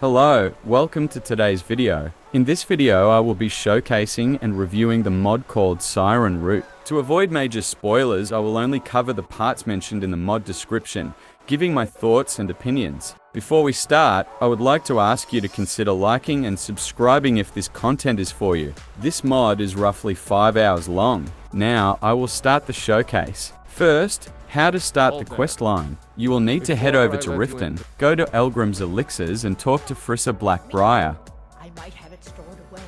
Hello, welcome to today's video. In this video I will be showcasing and reviewing the mod called Sirenroot. To avoid major spoilers, I will only cover the parts mentioned in the mod description, giving my thoughts and opinions. Before we start, I would like to ask you to consider liking and subscribing if this content is for you. This mod is roughly 5 hours long. Now, I will start the showcase. First, how to start the quest line. You will need to head over to Riften, go to Elgrim's Elixirs and talk to Frissa Blackbriar. I might have it stored away.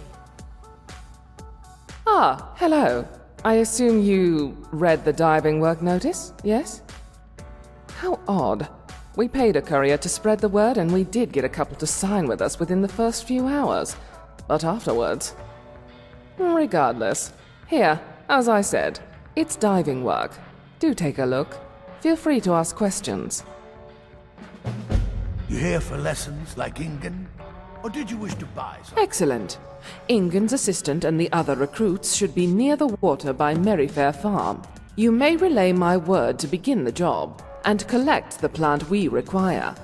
Ah, hello. I assume you read the diving work notice, yes? How odd. We paid a courier to spread the word and we did get a couple to sign with us within the first few hours. But afterwards... Regardless. Here, as I said, it's diving work. Do take a look. Feel free to ask questions. You here for lessons like Ingen? Or did you wish to buy something? Excellent. Ingen's assistant and the other recruits should be near the water by Merryfair Farm. You may relay my word to begin the job, and collect the plant we require.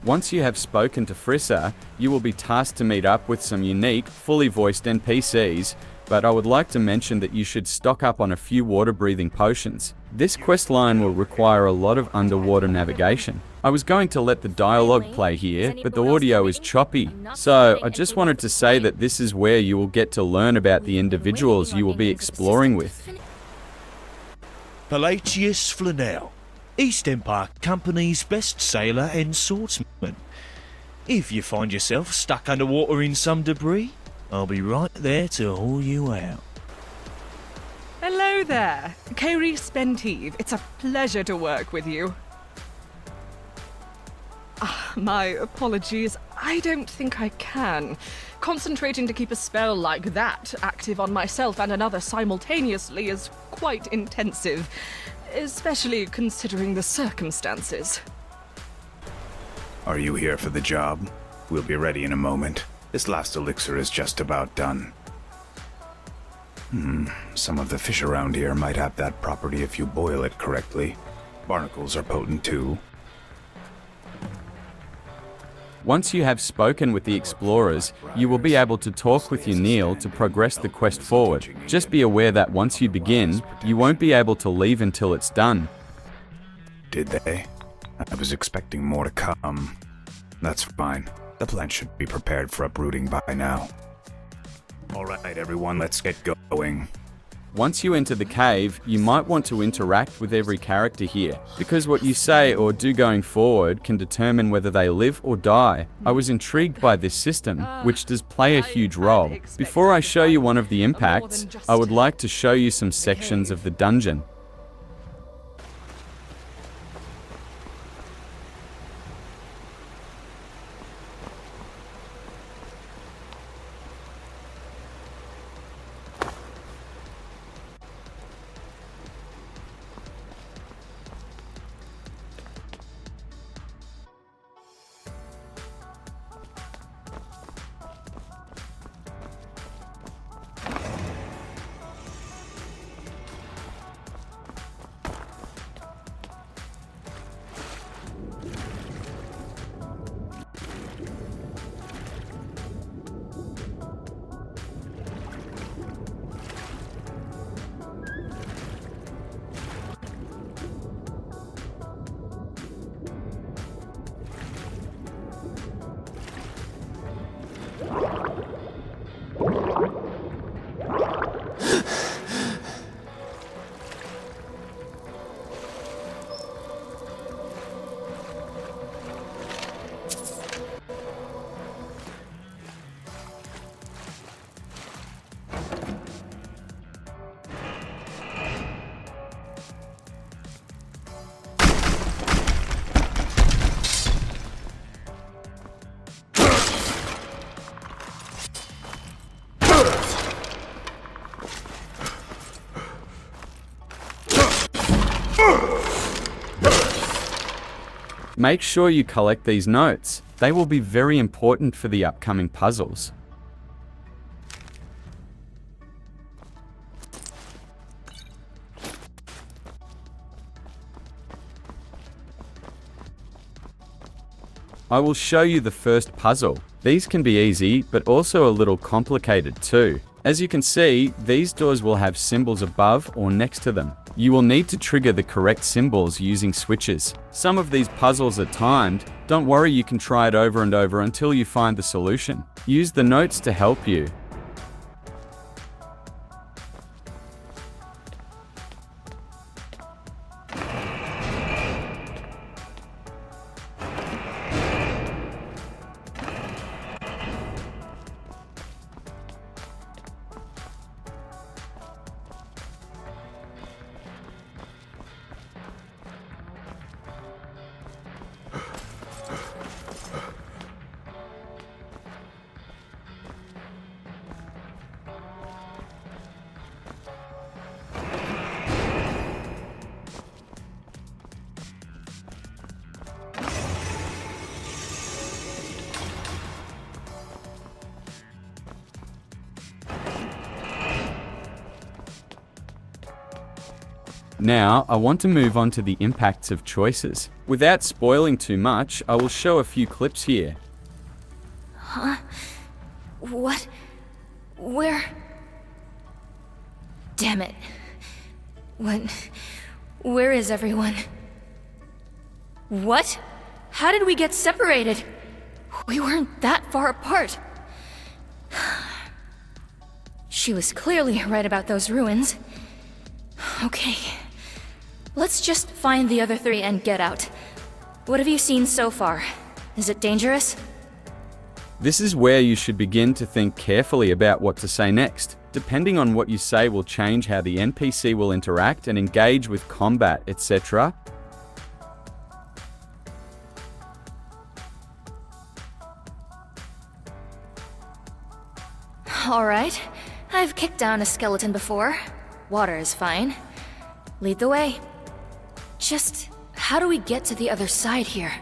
Once you have spoken to Frissa, you will be tasked to meet up with some unique, fully voiced NPCs, but I would like to mention that you should stock up on a few water-breathing potions. This quest line will require a lot of underwater navigation. I was going to let the dialogue play here, but the audio is choppy, so I just wanted to say that this is where you will get to learn about the individuals you will be exploring with. Pelagius Flanell, East Empire Company's best sailor and swordsman. If you find yourself stuck underwater in some debris, I'll be right there to haul you out. Hello there, Kairi Spentive. It's a pleasure to work with you. My apologies. I don't think I can. Concentrating to keep a spell like that active on myself and another simultaneously is quite intensive, especially considering the circumstances. Are you here for the job? We'll be ready in a moment. This last elixir is just about done. Some of the fish around here might have that property if you boil it correctly. Barnacles are potent too. Once you have spoken with the explorers, you will be able to talk with Neil to progress the quest forward. Just be aware that once you begin, you won't be able to leave until it's done. Did they? I was expecting more to come. That's fine. The plant should be prepared for uprooting by now. Alright everyone, let's get going. Once you enter the cave, you might want to interact with every character here, because what you say or do going forward can determine whether they live or die. I was intrigued by this system, which does play a huge role. Before I show you one of the impacts, I would like to show you some sections of the dungeon. Make sure you collect these notes. They will be very important for the upcoming puzzles. I will show you the first puzzle. These can be easy, but also a little complicated too. As you can see, these doors will have symbols above or next to them. You will need to trigger the correct symbols using switches. Some of these puzzles are timed. Don't worry, you can try it over and over until you find the solution. Use the notes to help you. Now, I want to move on to the impacts of choices. Without spoiling too much, I will show a few clips here. Huh? What? Where? Damn it. What? Where is everyone? What? How did we get separated? We weren't that far apart. She was clearly right about those ruins. Okay. Let's just find the other three and get out. What have you seen so far? Is it dangerous? This is where you should begin to think carefully about what to say next. Depending on what you say will change how the NPC will interact and engage with combat, etc. Alright. I've kicked down a skeleton before. Water is fine. Lead the way. Just, how do we get to the other side here?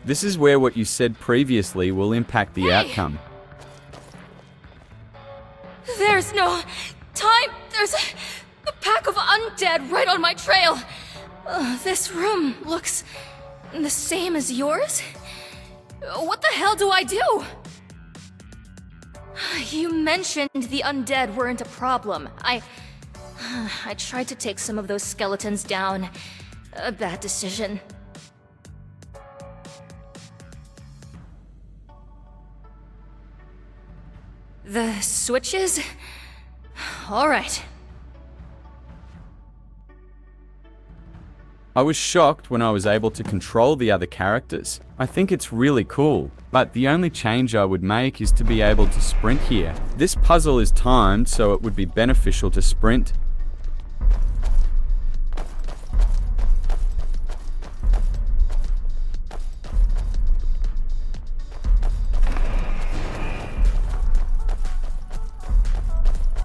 This is where what you said previously will impact the outcome. There's no time! There's a pack of undead right on my trail! This room looks the same as yours? What the hell do I do? You mentioned the undead weren't a problem. I tried to take some of those skeletons down. A bad decision. The switches? All right. I was shocked when I was able to control the other characters. I think it's really cool, but the only change I would make is to be able to sprint here. This puzzle is timed, so it would be beneficial to sprint.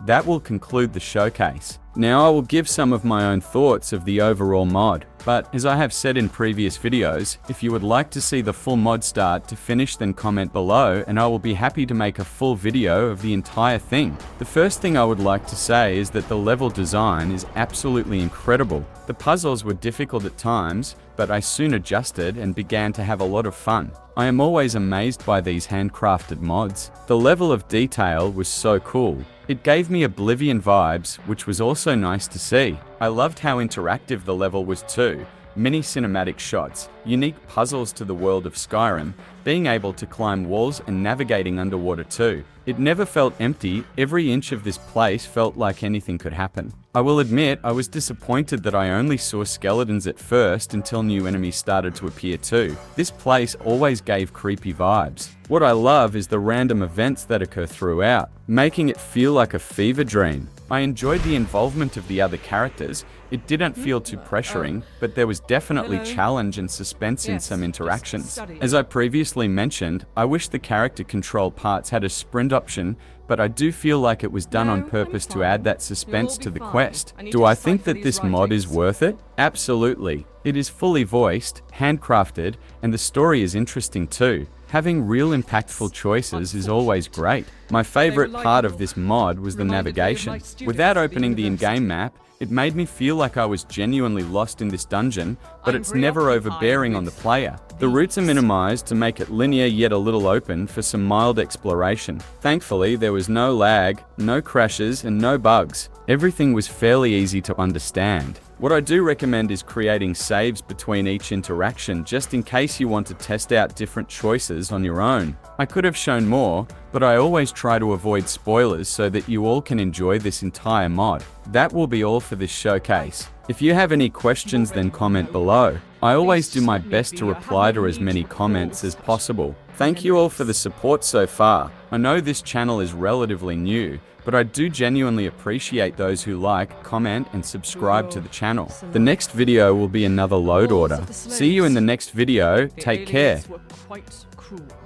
That will conclude the showcase. Now I will give some of my own thoughts of the overall mod, but as I have said in previous videos, if you would like to see the full mod start to finish, then comment below and I will be happy to make a full video of the entire thing. The first thing I would like to say is that the level design is absolutely incredible. The puzzles were difficult at times, but I soon adjusted and began to have a lot of fun. I am always amazed by these handcrafted mods. The level of detail was so cool. It gave me Oblivion vibes, which was also nice to see. I loved how interactive the level was too. Many cinematic shots, unique puzzles to the world of Skyrim, being able to climb walls and navigating underwater too. It never felt empty. Every inch of this place felt like anything could happen. I will admit I was disappointed that I only saw skeletons at first until new enemies started to appear too. This place always gave creepy vibes. What I love is the random events that occur throughout, making it feel like a fever dream. I enjoyed the involvement of the other characters. It didn't feel too pressuring, but there was definitely challenge and suspense in some interactions. As I previously mentioned, I wish the character control parts had a sprint option, but I do feel like it was done on purpose to add that suspense to the quest. Do I think that this mod is worth it? Absolutely. It is fully voiced, handcrafted, and the story is interesting too. Having real impactful choices is always great. My favorite part of this mod was the navigation. Without opening the in-game map, it made me feel like I was genuinely lost in this dungeon, but it's never overbearing on the player. The routes are minimized to make it linear yet a little open for some mild exploration. Thankfully, there was no lag, no crashes, and no bugs. Everything was fairly easy to understand. What I do recommend is creating saves between each interaction, just in case you want to test out different choices on your own. I could have shown more, but I always try to avoid spoilers so that you all can enjoy this entire mod. That will be all for this showcase. If you have any questions, then comment below. I always do my best to reply to as many comments as possible. Thank you all for the support so far. I know this channel is relatively new, but I do genuinely appreciate those who like, comment, and subscribe to the channel. The next video will be another load order. See you in the next video. Take care. Were quite cruel.